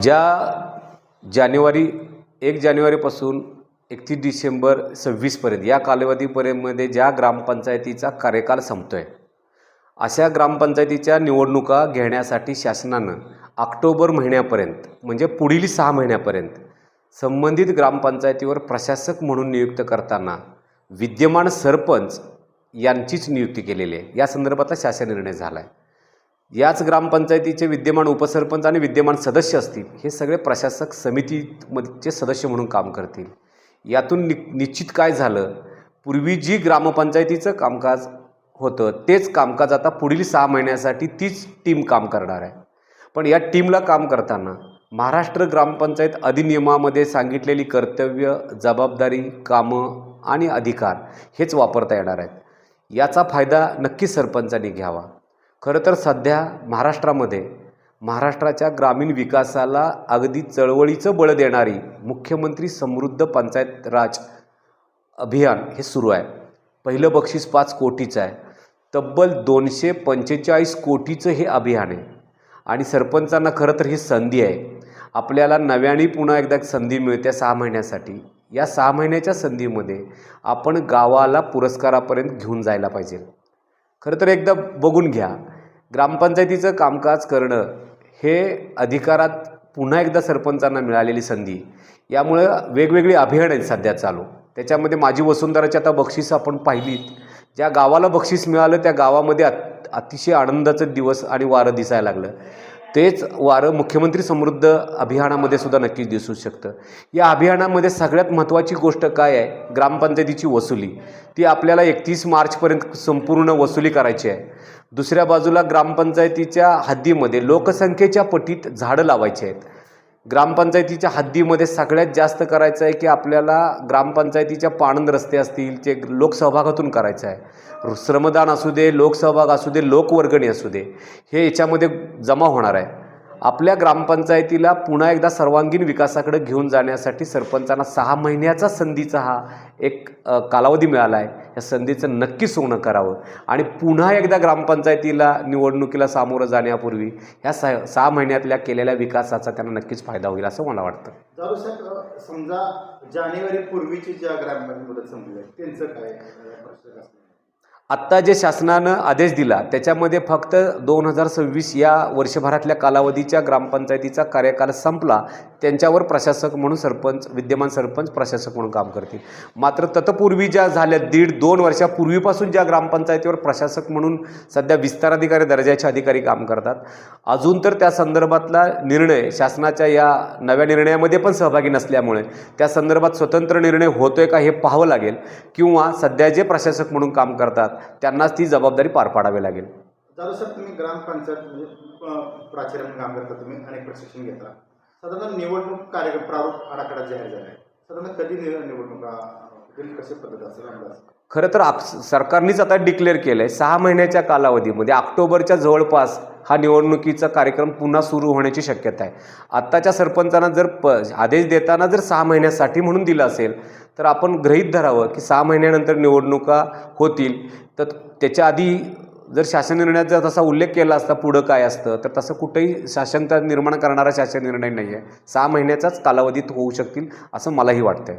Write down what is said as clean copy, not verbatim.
ज्या जानेवारी 1 जानेवारीपासून 31 डिसेंबर 26पर्यंत या कालावधीपर्यंतमध्ये ज्या ग्रामपंचायतीचा कार्यकाल संपतो आहे, अशा ग्रामपंचायतीच्या निवडणुका घेण्यासाठी शासनानं ऑक्टोबर महिन्यापर्यंत म्हणजे पुढील 6 महिन्यापर्यंत संबंधित ग्रामपंचायतीवर प्रशासक म्हणून नियुक्त करताना विद्यमान सरपंच यांचीच नियुक्ती केलेली आहे। या संदर्भातला शासन निर्णय झाला आहे। याच ग्रामपंचायतीचे विद्यमान उपसरपंच आणि विद्यमान सदस्य असतील हे सगळे प्रशासक समितीचे सदस्य म्हणून काम करतील। यातून निश्चित काय झालं, पूर्वी जी ग्रामपंचायतीचं कामकाज होतं तेच कामकाज आता पुढील 6 महिन्यासाठी तीच टीम काम करणार आहे। पण या टीमला काम करताना महाराष्ट्र ग्रामपंचायत अधिनियमामध्ये सांगितलेली कर्तव्य, जबाबदारी, कामं आणि अधिकार हेच वापरता येणार आहेत। याचा फायदा नक्की सरपंचांनी घ्यावा। खरं तर सध्या महाराष्ट्राच्या ग्रामीण विकासाला अगदी चळवळीचं बळ देणारी मुख्यमंत्री समृद्ध पंचायत राज अभियान हे सुरू आहे। पहिलं बक्षीस 5 कोटीचं आहे। तब्बल 245 कोटीचं हे अभियान आहे आणि सरपंचांना खरं तर ही संधी आहे। आपल्याला नव्याने पुन्हा एकदा संधी मिळते 6 महिन्यासाठी। या 6 महिन्याच्या संधीमध्ये आपण गावाला पुरस्कारापर्यंत घेऊन जायला पाहिजे। खरं तर एकदा बघून घ्या, ग्रामपंचायतीचं कामकाज करणं हे अधिकारात पुन्हा एकदा सरपंचांना मिळालेली संधी। यामुळे वेगवेगळी अभियान आहेत सध्या चालू। त्याच्यामध्ये माझी वसुंधराची आता बक्षीस आपण पाहिलीत। ज्या गावाला बक्षीस मिळालं त्या गावामध्ये अतिशय आनंदाचं दिवस आणि वारं दिसायला लागलं। तेच वारं मुख्यमंत्री समृद्ध अभियानामध्ये सुद्धा नक्कीच दिसू शकतं। या अभियानामध्ये सगळ्यात महत्त्वाची गोष्ट काय आहे, ग्रामपंचायतीची वसुली। ती आपल्याला 31 मार्चपर्यंत संपूर्ण वसुली करायची आहे। दुसऱ्या बाजूला ग्रामपंचायतीच्या हद्दीमध्ये लोकसंख्येच्या पटीत झाडं लावायची आहेत। ग्रामपंचायतीच्या हद्दीमध्ये सगळ्यात जास्त करायचं आहे की आपल्याला ग्रामपंचायतीच्या पाणंद रस्ते असतील ते लोकसहभागातून करायचं आहे। श्रमदान असू दे, लोकसहभाग असू दे, लोकवर्गणी असू दे, हे याच्यामध्ये जमा होणार आहे। आपल्या ग्रामपंचायतीला पुन्हा एकदा सर्वांगीण विकासाकडे घेऊन जाण्यासाठी सरपंचांना 6 महिन्याचा संधीचा हा एक कालावधी मिळाला आहे। या संधीचं नक्की सोनं करावं आणि पुन्हा एकदा ग्रामपंचायतीला निवडणुकीला सामोरं जाण्यापूर्वी ह्या 6 महिन्यातल्या केलेल्या विकासाचा त्यांना नक्कीच फायदा होईल असं मला वाटतं। समजा जानेवारी पूर्वीची ज्या ग्रामपंचायत संपल्या त्यांचं काय आत्ता जे शासनानं आदेश दिला त्याच्यामध्ये फक्त 2026 या वर्षभरातल्या कालावधीच्या ग्रामपंचायतीचा कार्यकाल संपला त्यांच्यावर प्रशासक म्हणून विद्यमान सरपंच प्रशासक म्हणून काम करतील। मात्र तत्पूर्वी ज्या झाल्या 1.5-2 वर्षापूर्वीपासून ज्या ग्रामपंचायतीवर प्रशासक म्हणून सध्या विस्ताराधिकारी दर्जाचे अधिकारी काम करतात, अजून तर त्या संदर्भातला निर्णय शासनाच्या या नव्या निर्णयामध्ये पण सहभागी नसल्यामुळे त्या संदर्भात स्वतंत्र निर्णय होतोय का हे पाहावं लागेल किंवा सध्या जे प्रशासक म्हणून काम करतात त्यांनाच ती जबाबदारी पार पाडावी लागेल। सर तुम्ही ग्रामपंचायत प्राचार्य म्हणून काम करता, तुम्ही अनेक प्रशिक्षण घेता। साधारण निवडणूक कार्यक्रम प्रारूप आराखडा जाहीर झाला आहे, साधारण कधी निवडणुका कशी पद्धत असेल? खरं तर सरकारनेच आता डिक्लेअर केलं आहे 6 महिन्याच्या कालावधीमध्ये ऑक्टोबरच्या जवळपास हा निवडणुकीचा कार्यक्रम पुन्हा सुरू होण्याची शक्यता आहे। आत्ताच्या सरपंचांना जर आदेश देताना जर 6 महिन्यासाठी म्हणून दिला असेल तर आपण गृहीत धरावं की 6 महिन्यानंतर निवडणुका होतील। तर त्याच्या आधी जर शासन निर्णयाचा तसा उल्लेख केला असता पुढं काय असतं, तर तसं कुठेही शासन निर्माण करणारा शासन निर्णय नाही आहे। 6 महिन्याचाच कालावधीत होऊ शकतील असं मलाही वाटतंय।